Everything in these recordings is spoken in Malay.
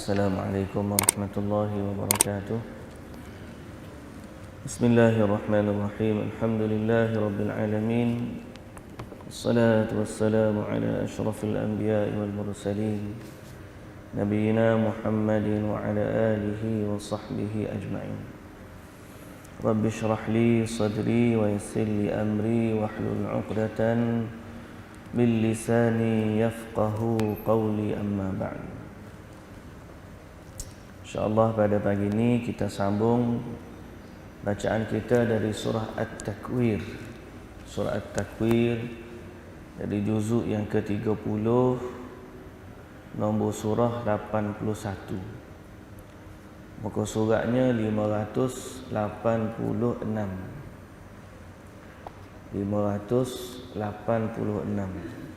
Assalamualaikum warahmatullahi wabarakatuh. Bismillahirrahmanirrahim. Alhamdulillahi rabbil alamin. Wassalatu wassalamu ala asyrafil anbiya'i wal mursalin Nabiyyina Muhammadin wa ala alihi wa sahbihi ajma'in. Rabbi shrah li sadri wa yassir li amri wahlul 'uqdatan min lisani yafqahu qawli, amma ba'd. InsyaAllah pada pagi ini kita sambung bacaan kita dari surah At-Takwir. Surah At-Takwir dari juzuk yang ke-30, nombor surah 81. Muka suratnya 586. 586.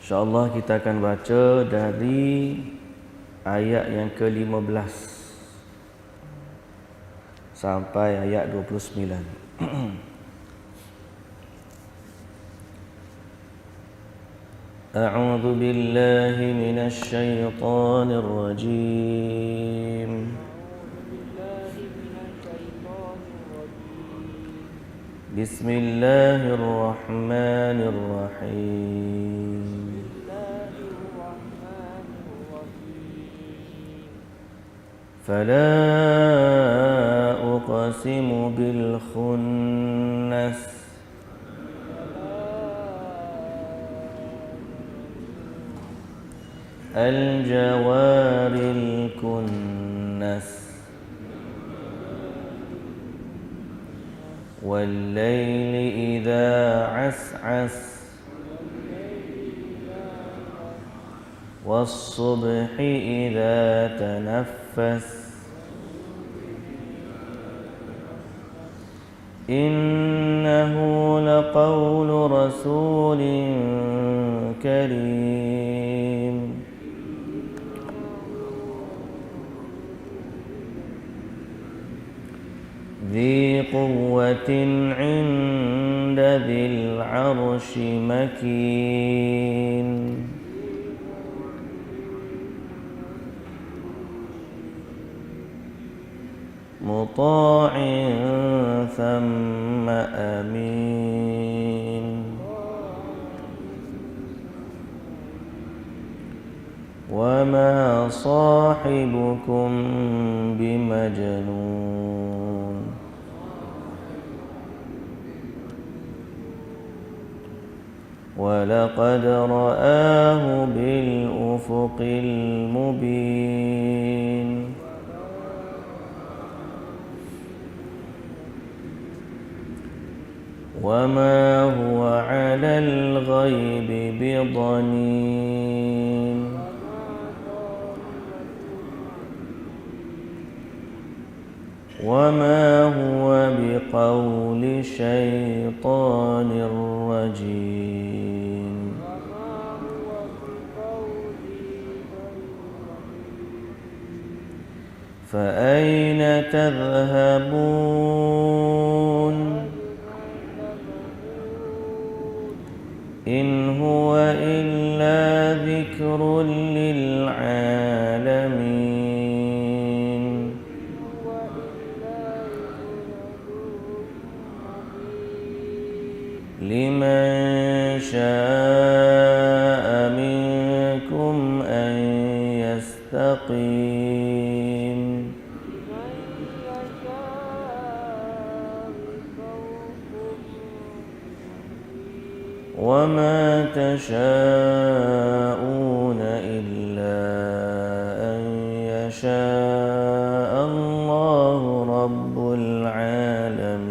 InsyaAllah kita akan baca dari ayat yang ke-15 sampai ayat 29. A'udzu billahi minasy syaithanir rajim. Bismillahirrahmanirrahim. فلا أقسم بالخنس الجوار الكنس والليل إذا عسعس والصبح إذا تنفس إنه لقول رسول كريم ذي قوة عند ذي العرش مكين مطاع ثم أمين وما صاحبكم بمجنون ولقد رآه بالأفق المبين وما هو على الغيب بضنين وما هو بقول شيطان رجيم فأين تذهبون إن هو إلا ذكر للعالمين لمن شاء منكم أن يستقيم وما تشاءون إلا أن يشاء الله رب العالمين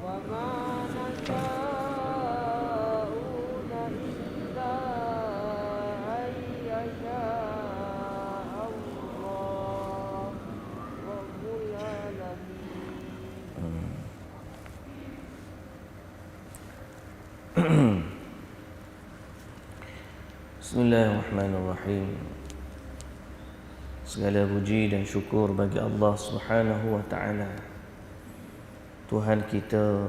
وما تشاءون إلا أن يشاء الله رب العالمين. Bismillahirrahmanirrahim. Segala puji dan syukur bagi Allah Subhanahu wa taala. Tuhan kita,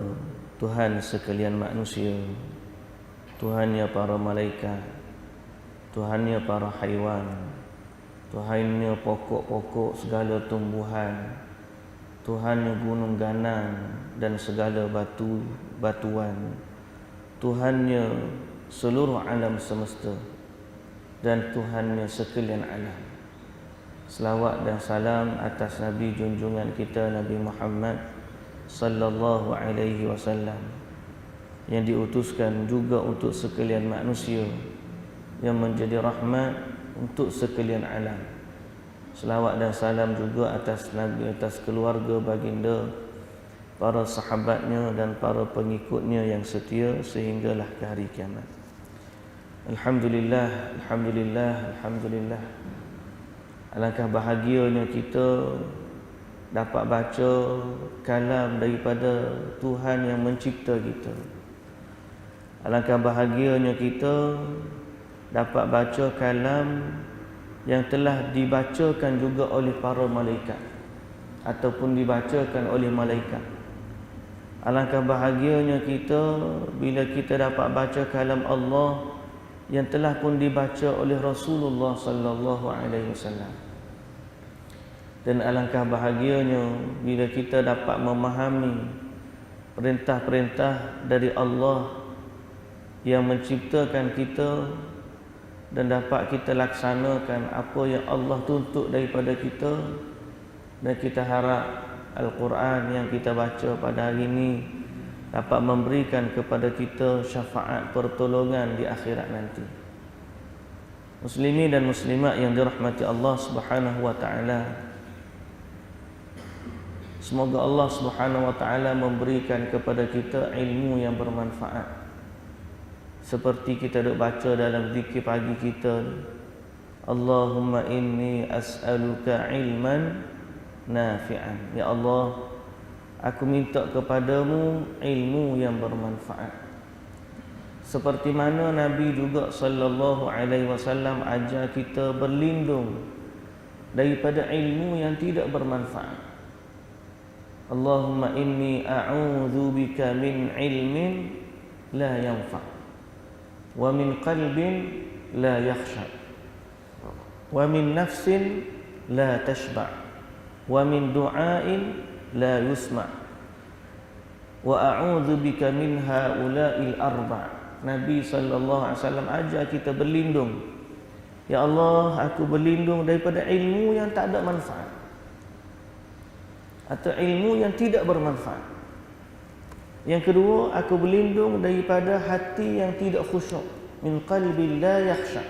Tuhan sekalian manusia, Tuhannya para malaikat, Tuhannya para haiwan, Tuhannya pokok-pokok segala tumbuhan, Tuhannya gunung ganang dan segala batuan, Tuhannya seluruh alam semesta, dan Tuhannya sekalian alam. Selawat dan salam atas Nabi junjungan kita Nabi Muhammad sallallahu alaihi wasallam yang diutuskan juga untuk sekalian manusia, yang menjadi rahmat untuk sekalian alam. Selawat dan salam juga atas Nabi, atas keluarga baginda, para sahabatnya dan para pengikutnya yang setia sehinggalah ke hari kiamat. Alhamdulillah, alhamdulillah, alhamdulillah. Alangkah bahagianya kita dapat baca kalam daripada Tuhan yang mencipta kita. Alangkah bahagianya kita dapat baca kalam yang telah dibacakan juga oleh para malaikat ataupun dibacakan oleh malaikat. Alangkah bahagianya kita bila kita dapat baca kalam Allah yang telah pun dibaca oleh Rasulullah sallallahu alaihi wasallam. Dan alangkah bahagianya bila kita dapat memahami perintah-perintah dari Allah yang menciptakan kita dan dapat kita laksanakan apa yang Allah tuntut daripada kita. Dan kita harap Al-Quran yang kita baca pada hari ini dapat memberikan kepada kita syafaat pertolongan di akhirat nanti. Muslimin dan muslimat yang dirahmati Allah Subhanahu wa taala, semoga Allah Subhanahu wa taala memberikan kepada kita ilmu yang bermanfaat. Seperti kita duk baca dalam zikir pagi kita, Allahumma inni as'aluka ilman nafi'an. Ya Allah, aku minta kepadamu ilmu yang bermanfaat. Seperti mana Nabi juga sallallahu alaihi wasallam ajar kita berlindung daripada ilmu yang tidak bermanfaat. Allahumma inni a'udzu bika min ilmin la yanfa' wa min qalbin la yakhsha wa min nafsin la tashba' wa min du'ain la yusma' wa a'udzu bika min haula'il arba'. Nabi sallallahu alaihi wasallam ajar kita berlindung. Ya Allah, aku berlindung daripada ilmu yang tak ada manfaat atau ilmu yang tidak bermanfaat. Yang kedua, aku berlindung daripada hati yang tidak khusyuk, min qalbi la yakhsha.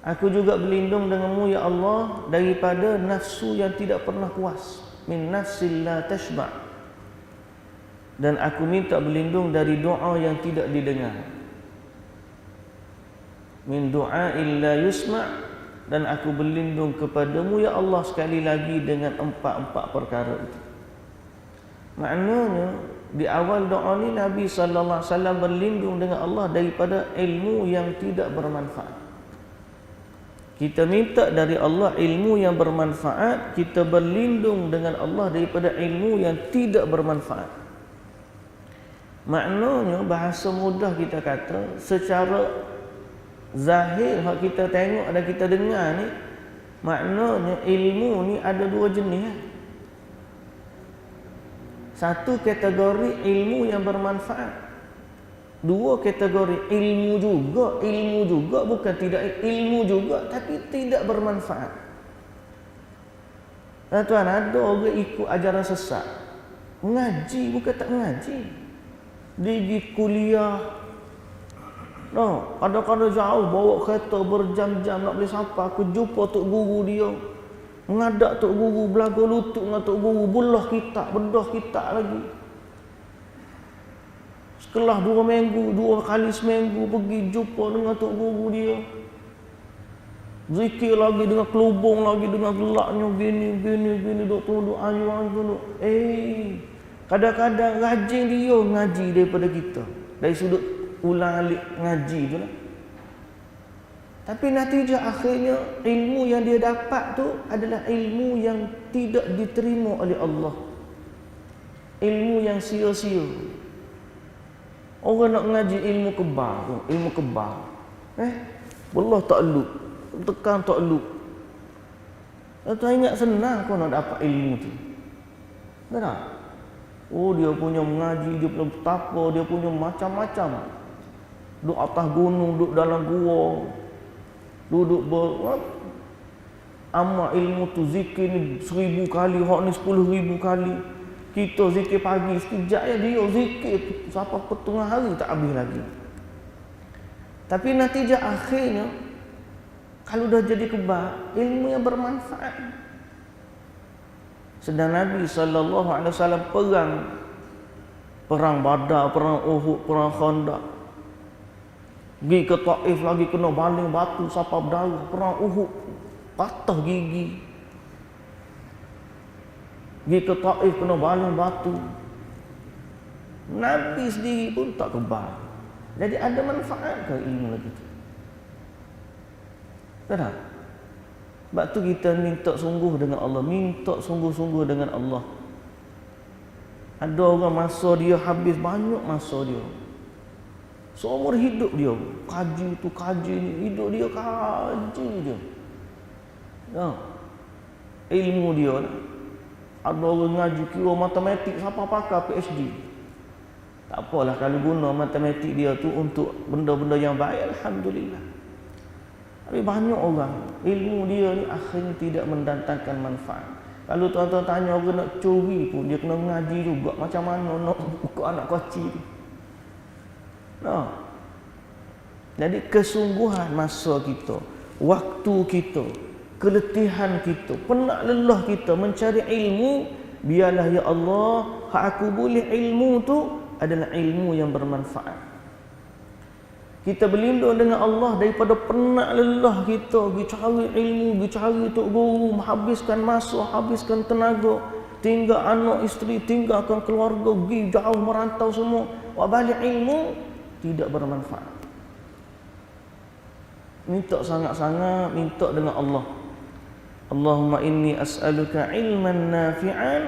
Aku juga berlindung denganmu ya Allah daripada nafsu yang tidak pernah puas, min nafsil la tashba'. Dan aku minta berlindung dari doa yang tidak didengar, min du'ail la yusma'. Dan aku berlindung kepadamu ya Allah sekali lagi dengan empat perkara itu. Maknanya di awal doa ni Nabi sallallahu alaihi wasallam berlindung dengan Allah daripada ilmu yang tidak bermanfaat. Kita minta dari Allah ilmu yang bermanfaat, kita berlindung dengan Allah daripada ilmu yang tidak bermanfaat. Maknanya bahasa mudah kita kata, secara zahir hak kita tengok dan kita dengar ni, maknanya ilmu ni ada dua jenis. Satu kategori ilmu yang bermanfaat, dua kategori ilmu juga bukan tidak ilmu juga tapi tidak bermanfaat. Tuan, ada orang ikut ajaran sesat, mengaji bukan tak mengaji, dia pergi kuliah, kadang-kadang jauh bawa kereta berjam-jam nak boleh sampai. Aku jumpa tok guru dia, mengadap tok guru, belaga lutut dengan tok guru, bedah kitab lagi. Setelah 2 minggu, 2 kali seminggu pergi jumpa dengan tok guru dia, zikir lagi dengan kelubung lagi, dengan gelaknya gini duk tunduk ayu. Kadang-kadang rajin dia ngaji daripada kita, dari sudut ulang alik ngaji tu lah. Tapi natijah akhirnya ilmu yang dia dapat tu adalah ilmu yang tidak diterima oleh Allah. Ilmu yang sia-sia. Orang nak ngaji ilmu kebal, ilmu kebal. Belah takluk, tekan takluk. Tak ingat senang kau nak dapat ilmu tu. Tak? Oh, dia punya mengaji, dia punya betapa, dia punya macam-macam. Duduk atas gunung, duduk dalam gua, duduk amal ilmu tu, zikir ni 1000 kali, hak ni 10,000 kali. Kita zikir pagi sekejap ya, dia zikir sampai petengah hari tak habis lagi. Tapi natijah akhirnya, kalau dah jadi kebal, ilmu yang bermanfaat. Sedang Nabi SAW perang Badar, perang Uhud, perang Khandaq. Pergi ke Taif lagi kena baling batu sampai berdarah. Perang Uhud patah gigi. Pergi ke Taif kena baling batu. Nabi sendiri pun tak kebal. Jadi ada manfaat ke ilmu lagi tu? Tak? Sebab tu kita minta sungguh dengan Allah, minta sungguh-sungguh dengan Allah. Ada orang masa dia habis, banyak masa dia. Seumur hidup dia kaji tu kaji ni, hidup dia kaji je. Ilmu dia lah. Ada orang ngaji kira matematik siapa pakar PhD. Tak apalah kalau guna matematik dia tu untuk benda-benda yang baik, alhamdulillah. Tapi banyak orang ilmu dia ni akhirnya tidak mendatangkan manfaat. Kalau tuan-tuan tanya orang nak curi pun dia kena ngaji juga macam mana nak buka anak kecil. Jadi kesungguhan masa kita, waktu kita, keletihan kita, penat lelah kita mencari ilmu, biarlah ya Allah, hak aku boleh ilmu tu adalah ilmu yang bermanfaat. Kita berlindung dengan Allah daripada penat lelah kita pergi cari ilmu, pergi cari tok guru, menghabiskan masa, habiskan tenaga, tinggal anak isteri, tinggalkan keluarga, pergi jauh merantau semua. Wa balik ilmu tidak bermanfaat. Minta sangat-sangat, minta dengan Allah. Allahumma inni as'aluka ilman nafi'an.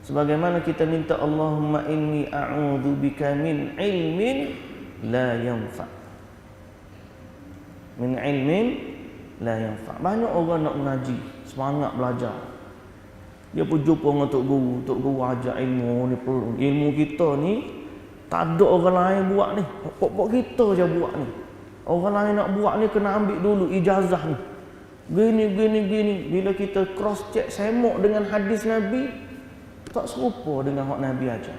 Sebagaimana kita minta Allahumma inni a'udzubika min ilmin la yanfa. Min ilmin la yanfa. Banyak orang nak mengaji, semangat belajar. Dia pun jumpa dengan tok guru ajar ilmu ni perlu. Ilmu kita ni tak ada orang lain buat ni. Pokok kita je buat ni. Orang lain nak buat ni kena ambil dulu ijazah ni. Gini. Bila kita cross check semok dengan hadis Nabi, tak serupa dengan hak Nabi ajar.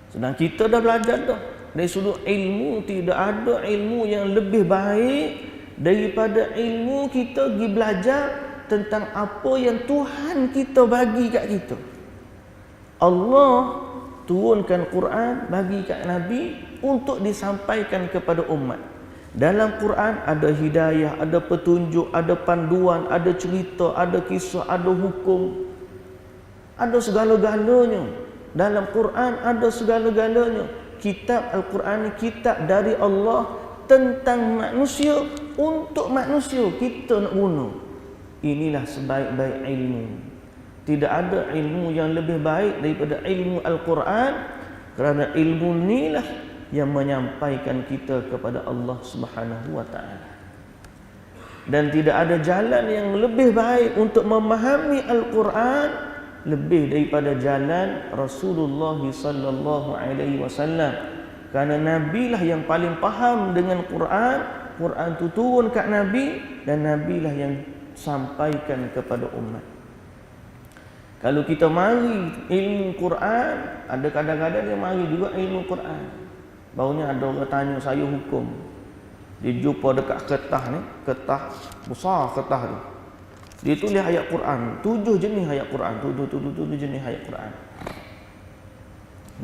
Sedang kita dah belajar dah. Dari sudut ilmu, tidak ada ilmu yang lebih baik daripada ilmu kita pergi belajar tentang apa yang Tuhan kita bagi kat kita. Allah turunkan Quran bagi kat Nabi untuk disampaikan kepada umat. Dalam Quran ada hidayah, ada petunjuk, ada panduan, ada cerita, ada kisah, ada hukum. Ada segala-galanya. Dalam Quran ada segala-galanya. Kitab Al-Quran ni kitab dari Allah tentang manusia, untuk manusia kita nak guna. Inilah sebaik-baik ilmu. Tidak ada ilmu yang lebih baik daripada ilmu Al-Quran, kerana ilmu inilah yang menyampaikan kita kepada Allah Subhanahu wa taala. Dan tidak ada jalan yang lebih baik untuk memahami Al-Quran lebih daripada jalan Rasulullah sallallahu alaihi wasallam. Kerana Nabi lah yang paling faham dengan Quran. Quran tu turun kat Nabi dan Nabi lah yang sampaikan kepada umat. Kalau kita mari ilmu Quran, ada kadang-kadang dia mari juga ilmu Quran. Barunya ada orang tanya saya hukum. Dia jumpa dekat kertas ni, kertas besar kertas tu. Dia tulis ayat Quran, 7 jenis ayat Quran, 7 jenis ayat Quran.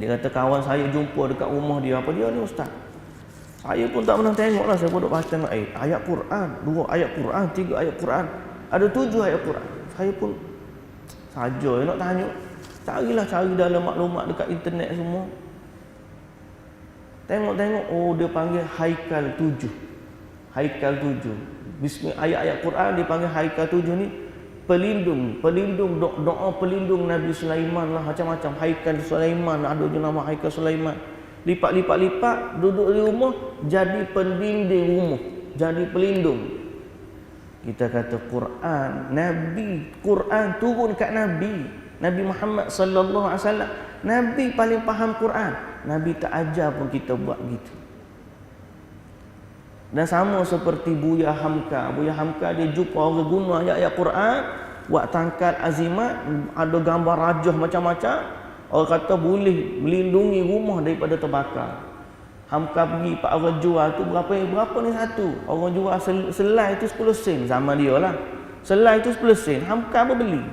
Dia kata kawan saya jumpa dekat rumah dia, apa dia ni ustaz? Saya pun tak pernah tengok lah, saya pun duk baca tengok ayat Quran, 2 ayat Quran, 3 ayat Quran, ada 7 ayat Quran. Saya pun saja nak tanya, cari dalam maklumat dekat internet semua. Tengok, oh dia panggil Haikal 7. Haikal 7. Ayat-ayat Quran dipanggil Haikal 7 ni pelindung, doa pelindung Nabi Sulaiman lah, macam-macam. Haikal Sulaiman, ada je nama Haikal Sulaiman. Lipat, duduk di rumah, jadi pendinding rumah, jadi pelindung. Kita kata Quran, Quran turun kat Nabi Muhammad sallallahu alaihi wasallam. Nabi paling faham Quran. Nabi tak ajar pun kita buat gitu. Dan sama seperti Buya Hamka. Buya Hamka dia jumpa orang guna ayat-ayat Quran, buat tangkal azimat, ada gambar rajah macam-macam. Orang kata boleh melindungi rumah daripada terbakar. Hamka pergi pak orang jual tu berapa ni satu. Orang jual selai tu 10 sen zaman dia lah. Selai tu 10 sen. Hamka apa beli?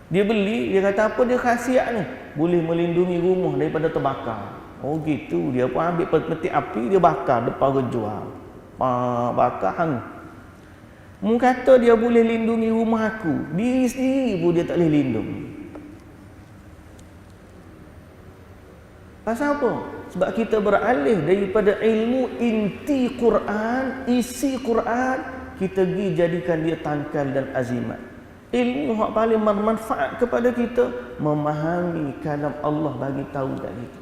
Dia beli, dia kata apa dia khasiat ni? Boleh melindungi rumah daripada terbakar. Oh gitu, dia pun ambil peti api, dia bakar depan orang jual. Bakar hang. Mu kata dia boleh lindungi rumah aku, diri sendiri pun dia tak boleh lindungi. Pasal apa? Sebab kita beralih daripada ilmu inti Quran, isi Quran, kita pergi jadikan dia tangkal dan azimat. Ilmu yang paling bermanfaat kepada kita, memahami kalam Allah bagi tahu kat kita.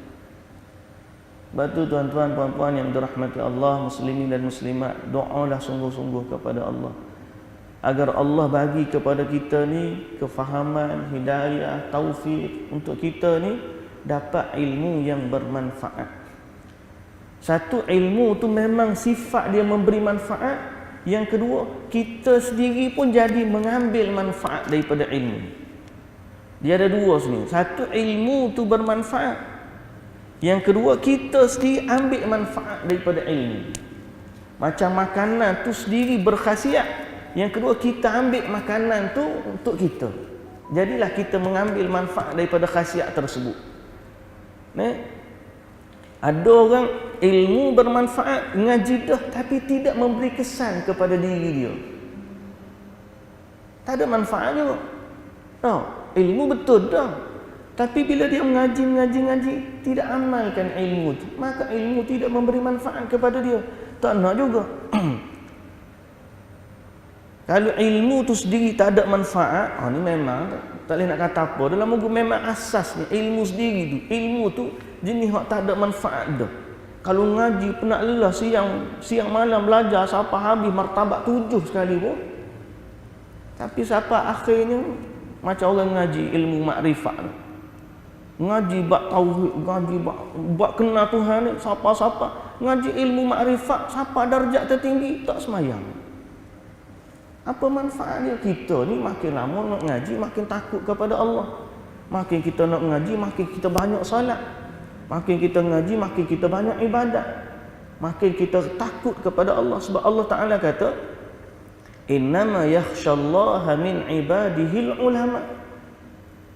Sebab tu tuan-tuan, puan-puan yang dirahmati Allah, muslimin dan muslimat, doalah sungguh-sungguh kepada Allah. Agar Allah bagi kepada kita ni kefahaman, hidayah, taufik untuk kita ni dapat ilmu yang bermanfaat. Satu, ilmu tu memang sifat dia memberi manfaat. Yang kedua, kita sendiri pun jadi mengambil manfaat daripada ilmu. Dia ada dua sini. Satu, ilmu tu bermanfaat. Yang kedua, kita sendiri ambil manfaat daripada ilmu. Macam makanan tu sendiri berkhasiat. Yang kedua, kita ambil makanan tu untuk kita. Jadilah kita mengambil manfaat daripada khasiat tersebut. Ada orang ilmu bermanfaat, ngaji dah, tapi tidak memberi kesan kepada diri dia. Tak ada manfaat juga. Ilmu betul dah, tapi bila dia mengaji, tidak amalkan ilmu tu, maka ilmu tidak memberi manfaat kepada dia. Tak nak juga. Kalau ilmu tu sendiri tak ada manfaat, ni memang tak boleh nak kata apa. Dalam buku memang asasnya ilmu sendiri tu. Ilmu tu jenis yang tak ada manfaat dah. Kalau ngaji penat lelah siang malam belajar sampai habis martabat 7 sekali pun. Tapi sampai akhirnya macam orang ngaji ilmu makrifat tu. Ngaji bab tauhid, ngaji bab kenal Tuhan ni, siapa-siapa ngaji ilmu makrifat sampai darjat tertinggi tak semayang. Apa manfaat dia? Kita ni makin lama nak ngaji makin takut kepada Allah. Makin kita nak ngaji makin kita banyak salat. Makin kita ngaji makin kita banyak ibadat. Makin kita takut kepada Allah. Sebab Allah Ta'ala kata, innama yakhshallaha min ibadihil ulama.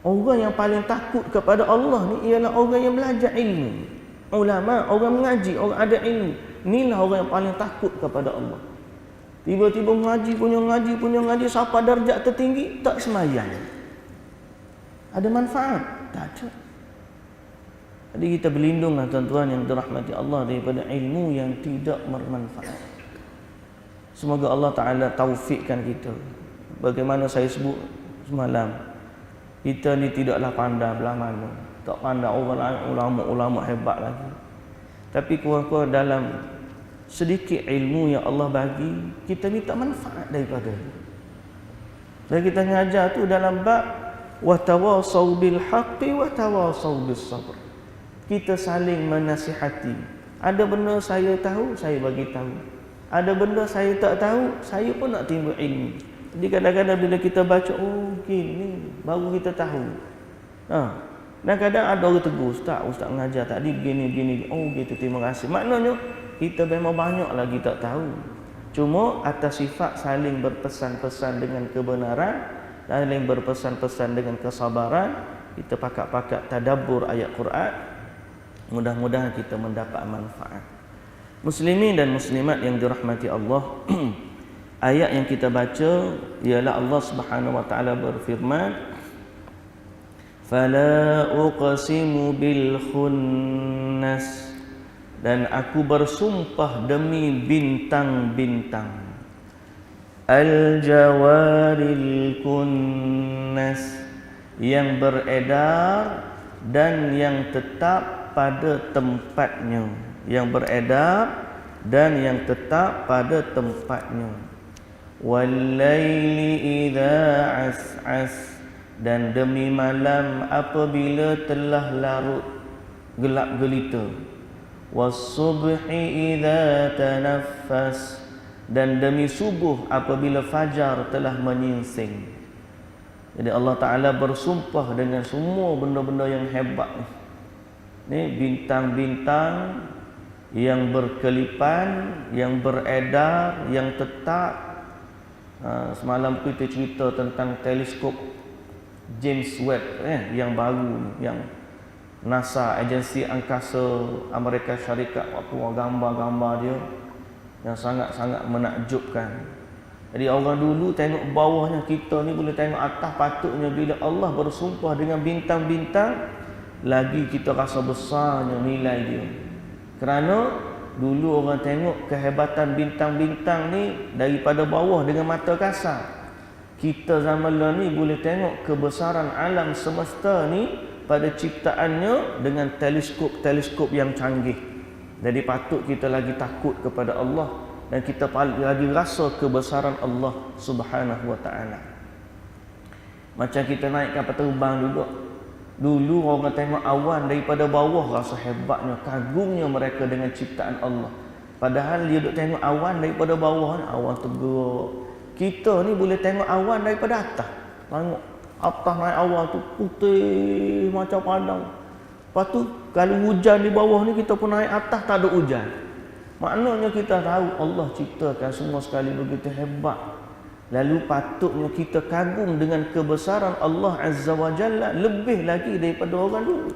Orang yang paling takut kepada Allah ni ialah orang yang belajar ilmu. Ulama, orang mengaji, orang ada ilmu. Inilah orang yang paling takut kepada Allah. Tiba-tiba punya ngaji sampai darjat tertinggi tak semayang. Ada manfaat? Tak ada. Jadi kita berlindunglah tuan-tuan yang dirahmati Allah daripada ilmu yang tidak bermanfaat. Semoga Allah Ta'ala taufikkan kita. Bagaimana saya sebut semalam, kita ni tidaklah pandai belah mana. Tak pandai orang lain, ulama-ulama hebat lagi. Tapi kurang-kurang dalam sedikit ilmu yang Allah bagi, kita minta manfaat daripada. Dan kita ngajar tu dalam bab wa tawasau bil haqqi wa tawasau bis sabr. Kita saling menasihati. Ada benda saya tahu, saya bagi tahu. Ada benda saya tak tahu, saya pun nak timbul ilmu. Jadi kadang-kadang bila kita baca, oh gini, baru kita tahu. Dan kadang ada orang tegur, Ustaz mengajar tadi begini. Oh gitu, terima kasih. Maknanya kita memang banyak lagi tak tahu. Cuma atas sifat saling berpesan-pesan dengan kebenaran, saling berpesan-pesan dengan kesabaran, kita pakat-pakat tadabbur ayat Quran. Mudah-mudahan kita mendapat manfaat. Muslimin dan muslimat yang dirahmati Allah, ayat yang kita baca ialah Allah Subhanahu wa taala berfirman, "Fala uqsimu bil khunnas." Dan aku bersumpah demi bintang-bintang. Al-jawaril kunnas, yang beredar dan yang tetap pada tempatnya. Yang beredar dan yang tetap pada tempatnya. Wal-laili idza as'as, dan demi malam apabila telah larut gelap gelita. Was-subhi idza tanaffas, dan demi subuh apabila fajar telah menyingsing. Jadi Allah Ta'ala bersumpah dengan semua benda-benda yang hebat ni, bintang-bintang yang berkelipan, yang beredar, yang tetap. Semalam kita cerita tentang teleskop James Webb yang baru, yang NASA, agensi angkasa Amerika Syarikat, waktu gambar-gambar dia yang sangat-sangat menakjubkan. Jadi orang dulu tengok bawahnya, kita ni boleh tengok atas. Patutnya bila Allah bersumpah dengan bintang-bintang, lagi kita rasa besarnya nilai dia. Kerana dulu orang tengok kehebatan bintang-bintang ni daripada bawah dengan mata kasar. Kita zaman ni boleh tengok kebesaran alam semesta ni pada ciptaannya dengan teleskop-teleskop yang canggih. Jadi patut kita lagi takut kepada Allah, dan kita lagi rasa kebesaran Allah Subhanahu wa ta'ala. Macam kita naik kapal terbang juga. Dulu orang tengok awan daripada bawah, rasa hebatnya, kagumnya mereka dengan ciptaan Allah. Padahal dia duk tengok awan daripada bawah, awan tegak. Kita ni boleh tengok awan daripada atas. Tengok atas naik awan tu putih macam padang. Lepas tu kalau hujan di bawah ni, kita pun naik atas tak ada hujan. Maknanya kita tahu Allah ciptakan semua sekali begitu hebat. Lalu patutnya kita kagum dengan kebesaran Allah Azza wa Jalla lebih lagi daripada orang dulu.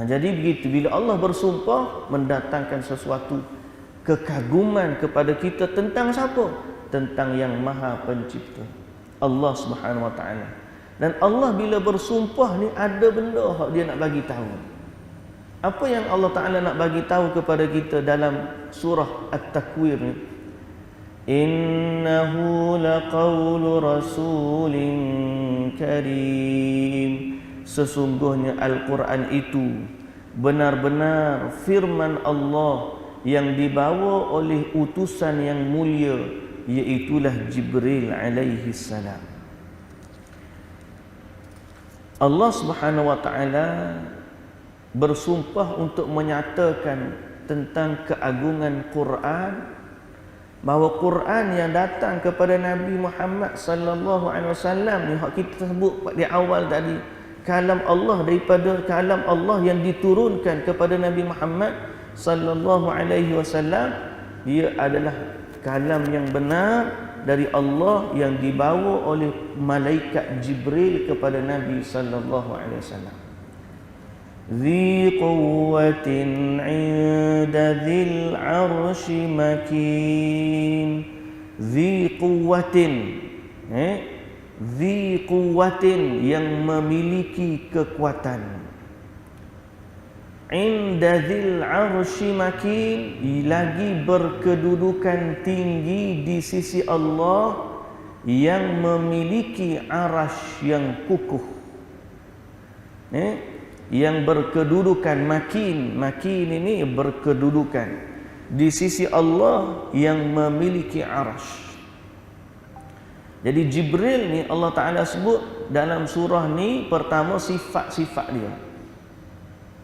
Jadi begitu, bila Allah bersumpah, mendatangkan sesuatu kekaguman kepada kita tentang siapa? Tentang yang Maha Pencipta, Allah Subhanahu wa ta'ala. Dan Allah bila bersumpah ni ada benda yang dia nak bagi tahu. Apa yang Allah Ta'ala nak bagi tahu kepada kita dalam surah At-Takwir ni? Innahu laqawlu rasulin karim, sesungguhnya Al-Quran itu benar-benar firman Allah yang dibawa oleh utusan yang mulia, iaitulah Jibril alaihi salam. Allah Subhanahu wa ta'ala bersumpah untuk menyatakan tentang keagungan Quran, bahawa Quran yang datang kepada Nabi Muhammad sallallahu alaihi wasallam ni, hak kita sebut di awal tadi, kalam Allah, daripada kalam Allah yang diturunkan kepada Nabi Muhammad sallallahu alaihi wasallam, dia adalah kalam yang benar dari Allah yang dibawa oleh malaikat Jibril kepada Nabi sallallahu alaihi wasallam. Dhi quwwatin 'inda dhil 'arsy makin. Dhi quwwatin, dhi quwwatin, yang memiliki kekuatan. 'Inda dhil 'arsy makin, lagi berkedudukan tinggi di sisi Allah yang memiliki arasy yang kukuh. Yang berkedudukan, makin ini berkedudukan di sisi Allah yang memiliki arasy. Jadi Jibril ni Allah Ta'ala sebut dalam surah ni, pertama sifat-sifat dia.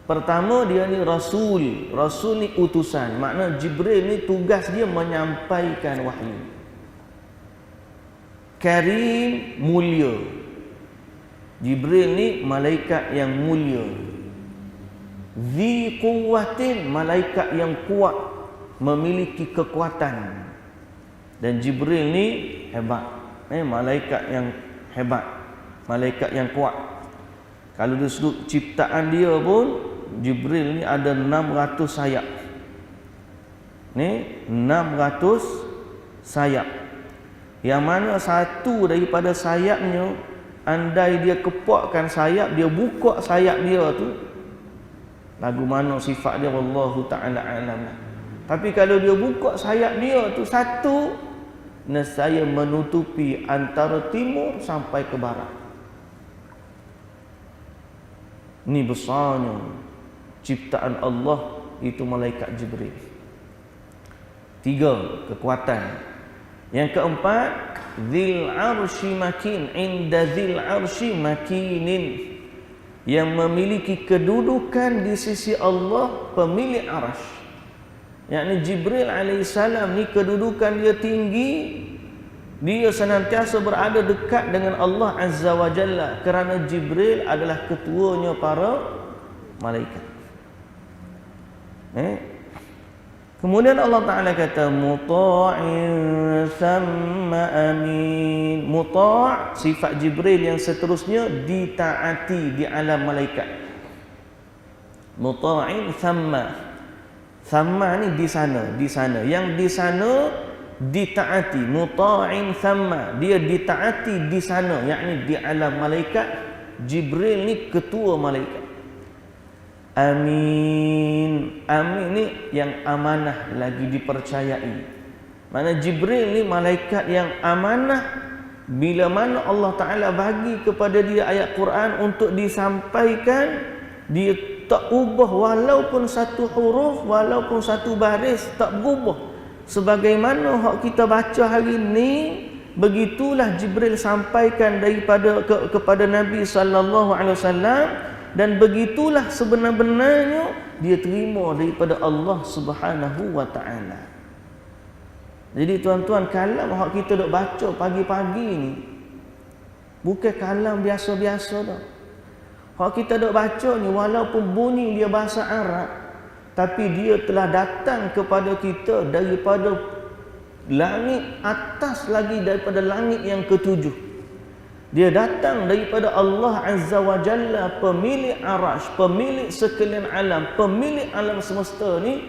Pertama dia ni Rasul. Rasul ni utusan. Makna Jibril ni tugas dia menyampaikan wahyu. Karim, mulia. Jibril ni malaikat yang mulia. Dhi quwwatin, malaikat yang kuat, memiliki kekuatan. Dan Jibril ni hebat, malaikat yang hebat, malaikat yang kuat. Kalau dari sudut ciptaan dia pun, Jibril ni ada 600 sayap. 600 sayap. Yang mana satu daripada sayapnya, andai dia kepakkan sayap, dia buka sayap dia tu, Lagu mana sifat dia wallahu ta'ala alam. Tapi kalau dia buka sayap dia tu satu, nescaya menutupi antara timur sampai ke barat. Ni besarnya ciptaan Allah itu malaikat Jibril. 3 kekuatan. Yang keempat, dzil arsy makin, inda dzil arsy makinin, yang memiliki kedudukan di sisi Allah pemilik arasy. Yakni Jibril alaihissalam ni kedudukan dia tinggi, dia senantiasa berada dekat dengan Allah Azza wa Jalla kerana Jibril adalah ketuanya para malaikat. Kemudian Allah Ta'ala kata muta'in thamma amin. Muta' sifat Jibril yang seterusnya ditaati di alam malaikat. Muta'in thamma. Thamma ni di sana, di sana. Yang di sana ditaati. Muta'in thamma, dia ditaati di sana, yakni di alam malaikat. Jibril ni ketua malaikat. Amin. Amin ni yang amanah, lagi dipercayai. Mana Jibril ni malaikat yang amanah. Bila mana Allah Ta'ala bagi kepada dia ayat Quran untuk disampaikan, dia tak ubah walaupun satu huruf, walaupun satu baris, tak berubah. Sebagaimana hak kita baca hari ni, begitulah Jibril sampaikan daripada kepada Nabi sallallahu alaihi wasallam. Dan begitulah sebenar-benarnya dia terima daripada Allah Subhanahu wa ta'ala. Jadi tuan-tuan, kalam hak kita dok baca pagi-pagi ni bukan kalam biasa-biasa dah. Hak kita dok baca ni walaupun bunyi dia bahasa Arab, tapi dia telah datang kepada kita daripada langit atas lagi, daripada langit yang ketujuh. Dia datang daripada Allah Azza wa Jalla, pemilik arasy, pemilik sekalian alam, pemilik alam semesta ni.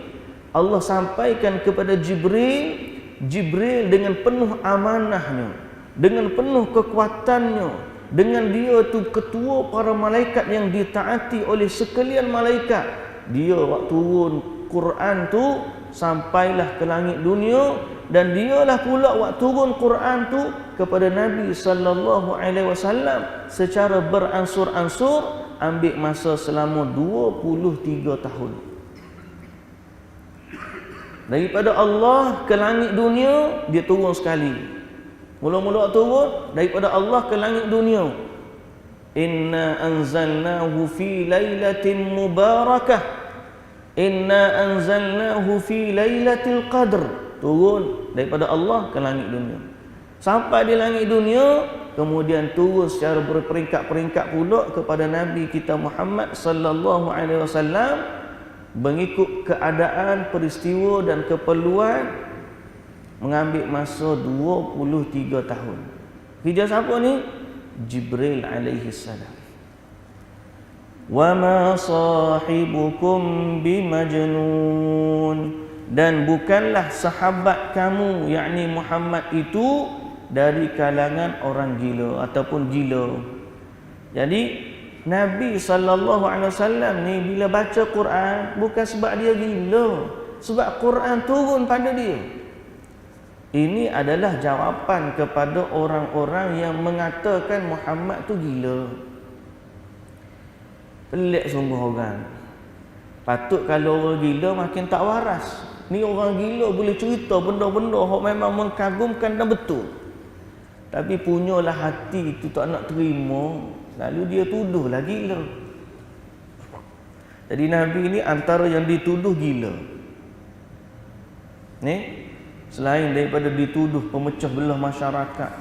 Allah sampaikan kepada Jibril. Jibril dengan penuh amanahnya, dengan penuh kekuatannya, dengan dia tu ketua para malaikat yang ditaati oleh sekalian malaikat. Dia waktu turun Quran tu sampailah ke langit dunia, dan dialah pula waktu turun Quran tu kepada Nabi sallallahu alaihi wasallam secara beransur-ansur, ambil masa selama 23 tahun. Daripada Allah ke langit dunia dia turun sekali. Mula-mula turun daripada Allah ke langit dunia. Inna anzalnahu fi lailatin mubarakah. Inna anzalnahu fi lailatul qadr. Turun daripada Allah ke langit dunia. Sampai di langit dunia, kemudian turun secara berperingkat-peringkat pula kepada Nabi kita Muhammad sallallahu alaihi wasallam, mengikut keadaan, peristiwa dan keperluan, mengambil masa 23 tahun. Hijrah siapa ni? Jibril alaihi salam. Wa ma sahibukum bimajnun. Dan bukanlah sahabat kamu, yakni Muhammad itu, dari kalangan orang gila ataupun gila. Jadi Nabi sallallahu alaihi wasallam ni bila baca Quran bukan sebab dia gila, sebab Quran turun pada dia. Ini adalah jawapan kepada orang-orang yang mengatakan Muhammad tu gila. Pelik sungguh orang. Patut kalau orang gila makin tak waras. Ni orang gila boleh cerita benda-benda yang memang mengagumkan dan betul. Tapi punyalah hati itu tak nak terima, lalu dia tuduhlah gila. Jadi Nabi ni antara yang dituduh gila. Ni selain daripada dituduh pemecah belah masyarakat,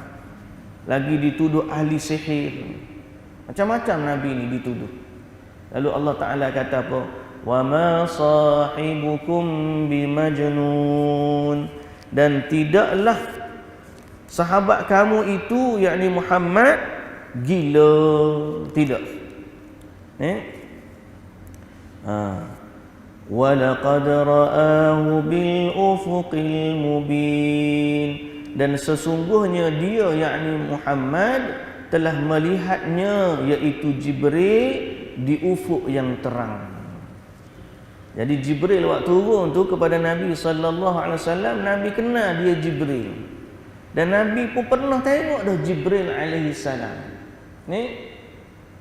lagi dituduh ahli sihir. Macam-macam Nabi ni dituduh. Lalu Allah Ta'ala kata apa? Wa ma sahibukum bimajnun. Dan tidaklah sahabat kamu itu, yakni Muhammad, gila. Tidak. Wa laqad ra'ahu bil ufuqil mubin. Dan sesungguhnya dia, yakni Muhammad, telah melihatnya, iaitu Jibril, di ufuk yang terang. Jadi Jibril waktu turun tu kepada Nabi sallallahu alaihi wasallam, Nabi kenal dia Jibril. Dan Nabi pun pernah tengok dah Jibril alaihi salam. Ni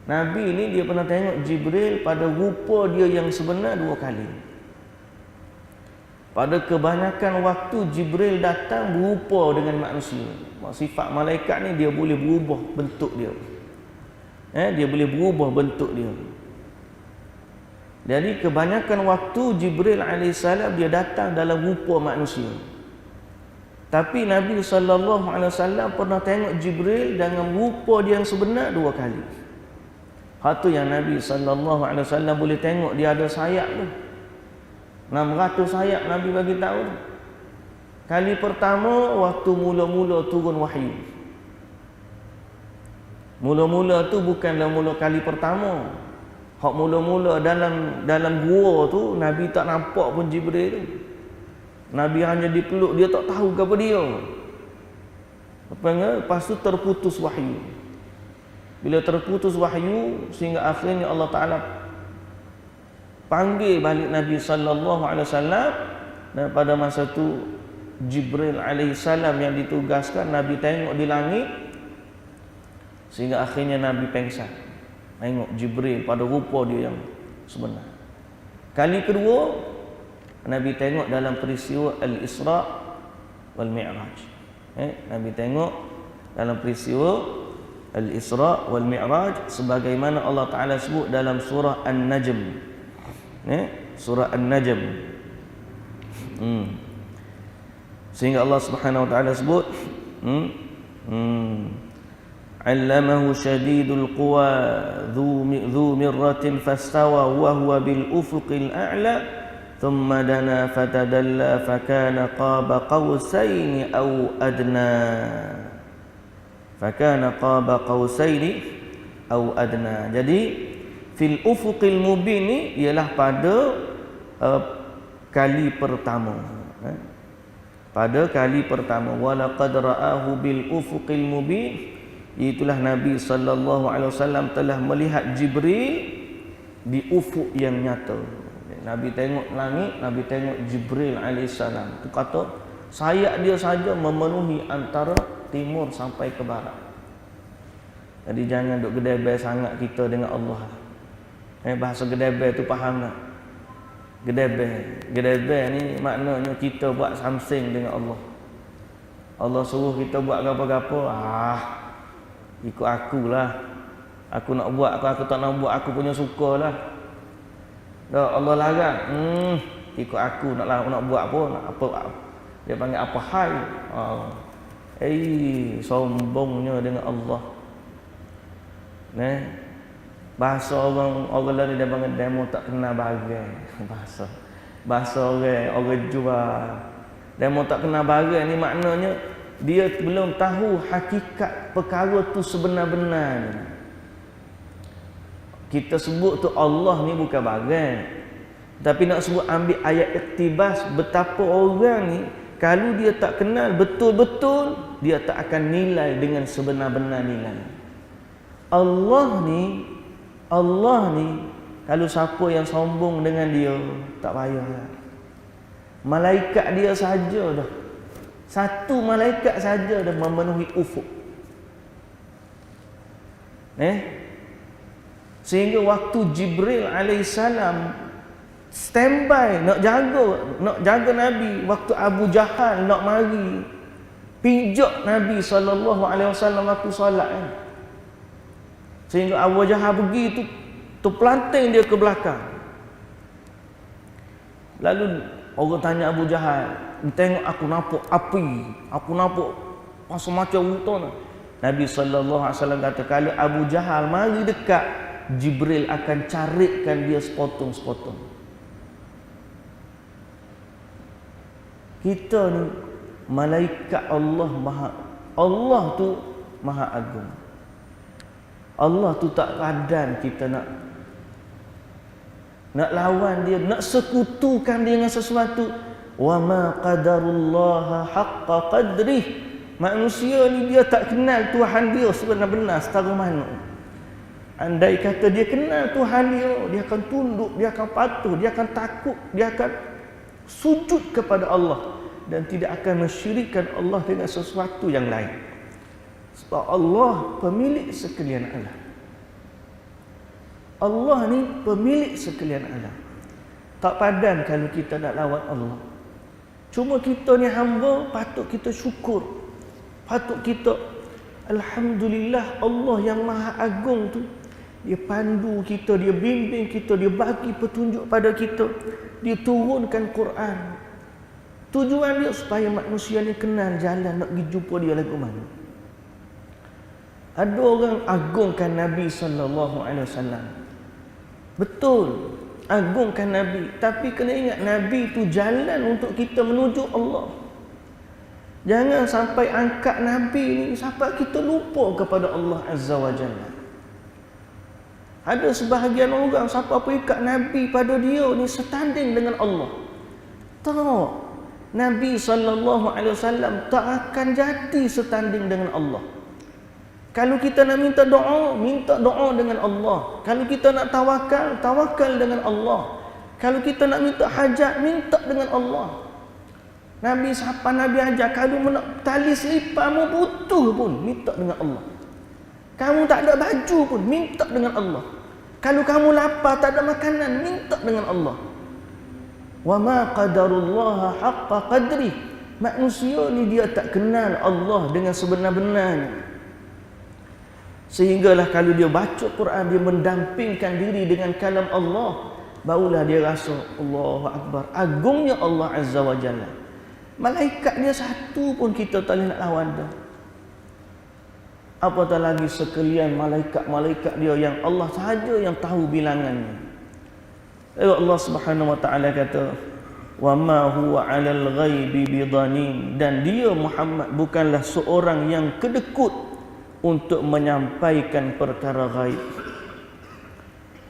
Nabi ni dia pernah tengok Jibril pada rupa dia yang sebenar 2 kali. Pada kebanyakan waktu Jibril datang berupa dengan manusia. Sifat malaikat ni dia boleh berubah bentuk dia. Dia boleh berubah bentuk dia. Jadi kebanyakan waktu Jibril AS dia datang dalam rupa manusia. Tapi Nabi SAW pernah tengok Jibril dengan rupa dia yang sebenar 2 kali. Hal tu yang Nabi SAW boleh tengok dia ada sayap tu. 600 sayap Nabi bagi tahu. Kali pertama waktu mula-mula turun wahyu. Mula-mula tu bukanlah mula kali pertama. Hak mula-mula dalam gua tu Nabi tak nampak pun Jibril tu. Nabi hanya dipeluk, dia tak tahu ke apa dia. Lepas tu terputus wahyu. Bila terputus wahyu sehingga akhirnya Allah Ta'ala panggil balik Nabi sallallahu alaihi wasallam, dan pada masa tu Jibril alaihi salam yang ditugaskan, Nabi tengok di langit sehingga akhirnya Nabi pengsan tengok Jibril pada rupa dia yang sebenar. Kali kedua Nabi tengok dalam peristiwa Al-Isra wal Mi'raj. Nabi tengok dalam peristiwa Al-Isra wal Mi'raj sebagaimana Allah Ta'ala sebut dalam surah An-Najm. Surah An-Najm. Sehingga Allah Subhanahu wa taala sebut Allamahu syadidul quwa dhu mirratin fastawa wa huwa bil ufuqil a'la thumma dana fatadalla fakana qaba qausaini aw adna. Fakana qaba qausaini aw adna. Jadi fil ufuqil mubin ni ialah pada kali pertama. Pada kali pertama, walaqad ra'ahu bil ufuqil mubin, itulah Nabi sallallahu alaihi wasallam telah melihat Jibril di ufuk yang nyata. Nabi tengok langit, Nabi tengok Jibril alaihi salam. Tu kata sayap dia saja memenuhi antara timur sampai ke barat. Jadi jangan duk gedebel sangat kita dengan Allah. Bahasa gedebel tu faham tak? Gedebel ni maknanya kita buat something dengan Allah. Allah suruh kita buat apa-apa, ikut akulah. Aku nak buat, aku tak nak buat, aku punya sukalah. Dah Allah larang, ikut aku nak buat apa? Dia panggil apa hal? Sombongnya dengan Allah. Bahasa orang lain dia panggil demo tak kenal bagai. Bahasa orang jual. Demo tak kenal bagai ni maknanya dia belum tahu hakikat perkara tu sebenar-benarnya. Kita sebut tu Allah ni bukan bagai. Tapi nak sebut ambil ayat iktibas betapa orang ni kalau dia tak kenal betul-betul, dia tak akan nilai dengan sebenar-benar nilai. Allah ni kalau siapa yang sombong dengan dia, tak payahlah. Malaikat dia saja dah. Satu malaikat saja dah memenuhi ufuk. Sehingga waktu Jibril alaihissalam standby nak jaga Nabi, waktu Abu Jahal nak mari pijak Nabi SAW waktu solat sehingga Abu Jahal pergi tu pelanting dia ke belakang. Lalu orang tanya Abu Jahal, tengok aku nampak api, aku nampak macam hutan. Nabi SAW kata kalau Abu Jahal mari dekat, Jibril akan carikkan dia sepotong-sepotong. Kita ni malaikat Allah tu maha agung. Allah tu tak padan kita nak lawan dia, nak sekutukan dia dengan sesuatu. Wa ma qadarullaha haqqa qadrih. Manusia ni dia tak kenal Tuhan dia sebenar-benar setara mana. Andai kata dia kenal Tuhan dia akan tunduk, dia akan patuh, dia akan takut, dia akan sujud kepada Allah dan tidak akan mensyirikkan Allah dengan sesuatu yang lain. Sebab Allah pemilik sekalian alam. Allah ni pemilik sekalian alam. Tak padan kalau kita nak lawan Allah. Cuma kita ni hamba, patut kita syukur. Patut kita alhamdulillah, Allah yang maha agung tu, dia pandu kita, dia bimbing kita, dia bagi petunjuk pada kita, dia turunkan Quran. Tujuan dia supaya manusia ni kenal jalan nak pergi jumpa dia lagu mana. Ada orang agungkan Nabi SAW. Betul, agungkan Nabi, tapi kena ingat Nabi tu jalan untuk kita menuju Allah. Jangan sampai angkat Nabi ni sampai kita lupa kepada Allah Azza wa Jalla. Ada sebahagian orang siapa ikat Nabi pada dia ni setanding dengan Allah. Tak. Nabi SAW tak akan jadi setanding dengan Allah. Kalau kita nak minta doa dengan Allah. Kalau kita nak tawakal dengan Allah. Kalau kita nak minta hajat, minta dengan Allah. Nabi ajar, kalau nak tali selipamu butuh pun minta dengan Allah. Kamu tak ada baju pun minta dengan Allah. Kalau kamu lapar tak ada makanan, minta dengan Allah. Wa ma qadarullaha haqqa qadri. Manusia ni dia tak kenal Allah dengan sebenar-benarnya. Sehinggalah kalau dia baca Quran, dia mendampingkan diri dengan kalam Allah, barulah dia rasa Allahu Akbar, agungnya Allah Azza wa Jalla. Malaikat dia satu pun kita tak boleh nak lawan dah. Apatah lagi sekalian malaikat-malaikat dia yang Allah sahaja yang tahu bilangannya. Allah Subhanahu wa taala kata, "Wa ma huwa 'alal ghaibi bidhanin." Dan dia Muhammad bukanlah seorang yang kedekut untuk menyampaikan perkara ghaib.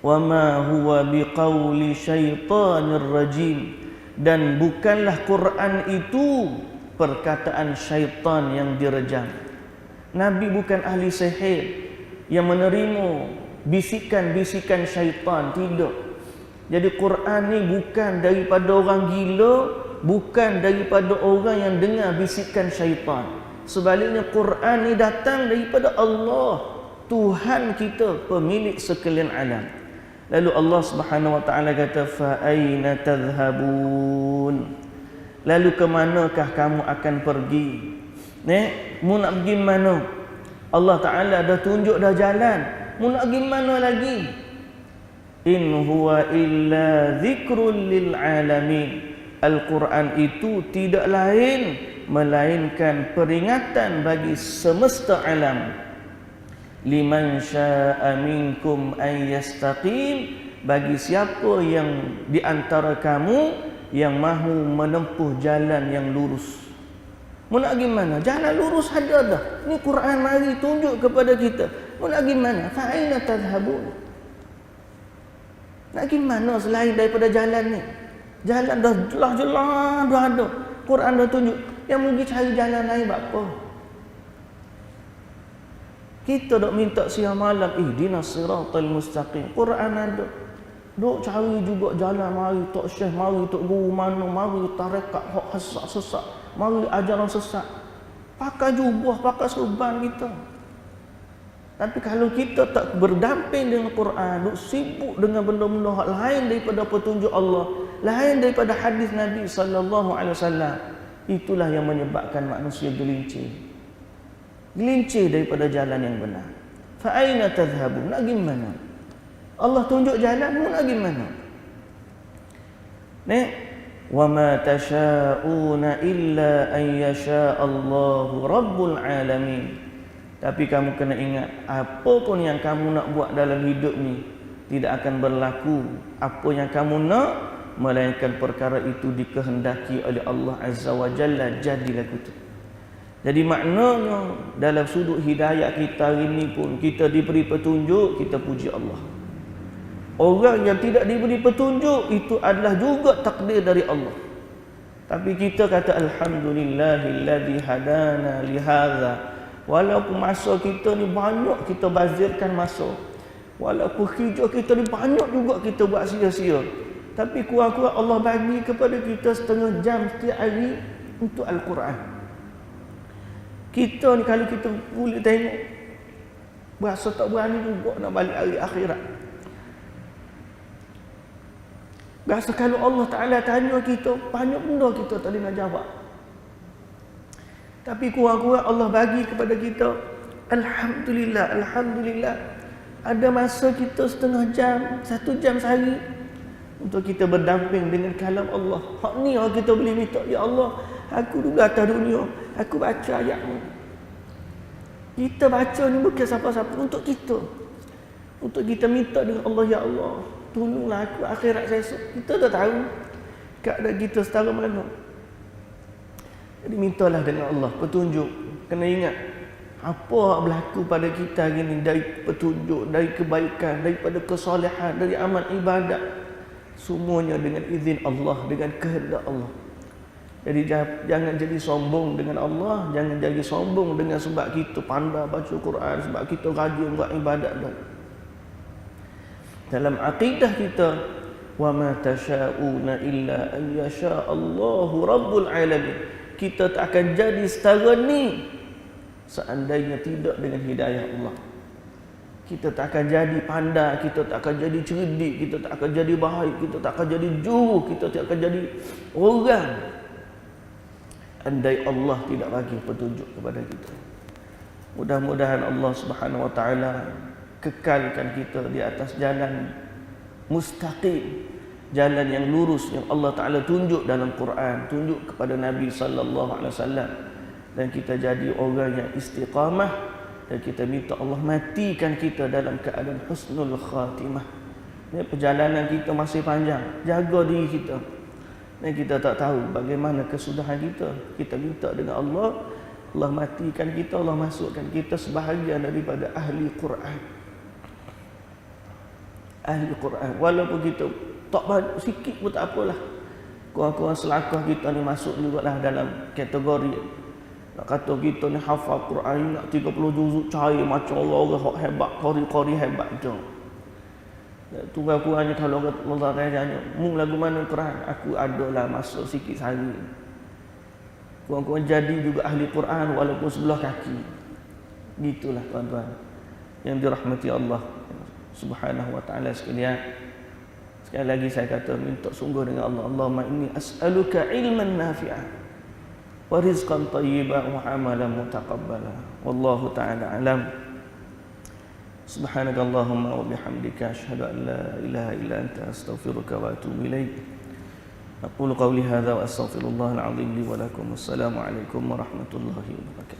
Wa ma huwa biqauli syaitanir rajim. Dan bukanlah Quran itu perkataan syaitan yang direjam. Nabi bukan ahli sihir yang menerima bisikan-bisikan syaitan, tidak. Jadi Quran ni bukan daripada orang gila, bukan daripada orang yang dengar bisikan syaitan. Sebaliknya Quran ni datang daripada Allah, Tuhan kita, pemilik sekalian alam. Lalu Allah Subhanahu wa taala kata, fa aina tadhhabun? Lalu ke manakah kamu akan pergi? Mu nak pergi mana? Allah Taala dah tunjuk dah jalan. Mu nak pergi mana lagi? In huwa illa dzikrul lil alamin. Al-Quran itu tidak lain melainkan peringatan bagi semesta alam. Liman syaa'a minkum ay yastaqim, bagi siapa yang di antara kamu yang mahu menempuh jalan yang lurus. Mau nak pergi mana? Jalan lurus ada dah. Ni Quran mari tunjuk kepada kita. Mau nak pergi mana? Fa aina tadhhabun? Nak pergi mana selain daripada jalan ni? Jalan dah jelas-jelas dah ada. Quran dah tunjuk. Yang mungkin cari jalan lain buat apa? Kita dok minta siang malam, ihdinas siratal mustaqim. Quran ada. Dok cari juga jalan mari tok syekh, mari tok guru mana, mari tarekat hak sesat, mari ajaran sesat. Pakai jubah, pakai serban kita. Tapi kalau kita tak berdamping dengan Quran, duk sibuk dengan benda-benda hak lain daripada petunjuk Allah, lain daripada hadis Nabi sallallahu alaihi wasallam, itulah yang menyebabkan manusia gelincir daripada jalan yang benar. Fa aina tadhhabun? Nak pergi mana? Allah tunjuk jalan, nak pergi mana? Wa ma tasyauna illa an yasha Allahu rabbul alamin. Tapi kamu kena ingat, apa pun yang kamu nak buat dalam hidup ni tidak akan berlaku apa yang kamu nak, melainkan perkara itu dikehendaki oleh Allah Azza wa Jalla jadi lagu tu. Jadi maknanya dalam sudut hidayah kita hari ini pun kita diberi petunjuk, kita puji Allah. Orang yang tidak diberi petunjuk itu adalah juga takdir dari Allah. Tapi kita kata alhamdulillahilladzi hadana li hadza. Walaupun masa kita ni banyak kita bazirkan masa. Walaupun kerja kita ni banyak juga kita buat sia-sia, tapi kurang-kurang Allah bagi kepada kita setengah jam setiap hari untuk Al-Quran. Kita ni kalau kita boleh tengok, berasa tak berani juga nak balik hari akhirat. Berasa kalau Allah Ta'ala tanya kita, banyak benda kita tak boleh nak jawab. Tapi kurang-kurang Allah bagi kepada kita, Alhamdulillah, Alhamdulillah, ada masa kita setengah jam, 1 jam sehari untuk kita berdamping dengan kalam Allah. Hak ni kita boleh minta, ya Allah, aku dulu atas dunia, aku baca ayat-Mu. Kita baca ni bukan siapa-siapa, untuk kita. Untuk kita minta dengan Allah, ya Allah, tolonglah aku akhirat esok. Kita tak tahu keadaan kita setara mana. Jadi mintalah dengan Allah petunjuk. Kena ingat, apa yang berlaku pada kita hari ni, dari petunjuk, dari kebaikan, daripada kesolehan, dari amal ibadat, semuanya dengan izin Allah, dengan kehendak Allah. Jadi jangan jadi sombong dengan Allah, jangan jadi sombong dengan sebab kita pandai baca Quran, sebab kita rajin buat ibadat. Dalam akidah kita, wa ma tasyauna illa an yasha Allahu rabbul alamin. Kita tak akan jadi setara ni seandainya tidak dengan hidayah Allah. Kita tak akan jadi pandai, kita tak akan jadi cerdik, kita tak akan jadi baik, kita tak akan jadi juru, kita tak akan jadi orang andai Allah tidak bagi petunjuk kepada kita. Mudah-mudahan Allah Subhanahu wa taala kekalkan kita di atas jalan mustaqim, jalan yang lurus yang Allah Taala tunjuk dalam Quran, tunjuk kepada Nabi sallallahu alaihi wasallam, dan kita jadi orang yang istiqamah, dan kita minta Allah matikan kita dalam keadaan husnul khatimah. Ini perjalanan kita masih panjang, jaga diri kita. Dan kita tak tahu bagaimana kesudahan kita. Kita minta dengan Allah, Allah matikan kita, Allah masukkan kita sebahagian daripada ahli Quran. Ahli Quran. Walaupun kita tak banyak, sikit pun tak apalah. Kurang-kurang selangkah kita ni masuk jugalah dalam kategori. Nak kata kita ni hafal Quran, nak 30 juzuk cair macam Allah hebat, qari-qari hebat je. Kurang-kurangnya kalau Allah tanya, "Mu lagu mana Quran?" Aku adalah masuk sikit sehari. Kurang-kurang jadi juga ahli Quran walaupun sebelah kaki. Gitulah tuan-tuan yang dirahmati Allah Subhanahu wa taala sekalian. Sekali lagi saya kata, minta sungguh dengan Allah, Allahumma inni as'aluka ilman nafi'an wa rizqan thayyiban wa amalan mutaqabbala. Wallahu ta'ala alam. Subhanakallahumma wa bihamdika asyhadu an la ilaha illa anta astaghfiruka wa atubu ilaik. Aqulu qawli hadza wa astaghfirullahal azim li wa lakum. Wassalamu alaikum warahmatullahi wabarakatuh.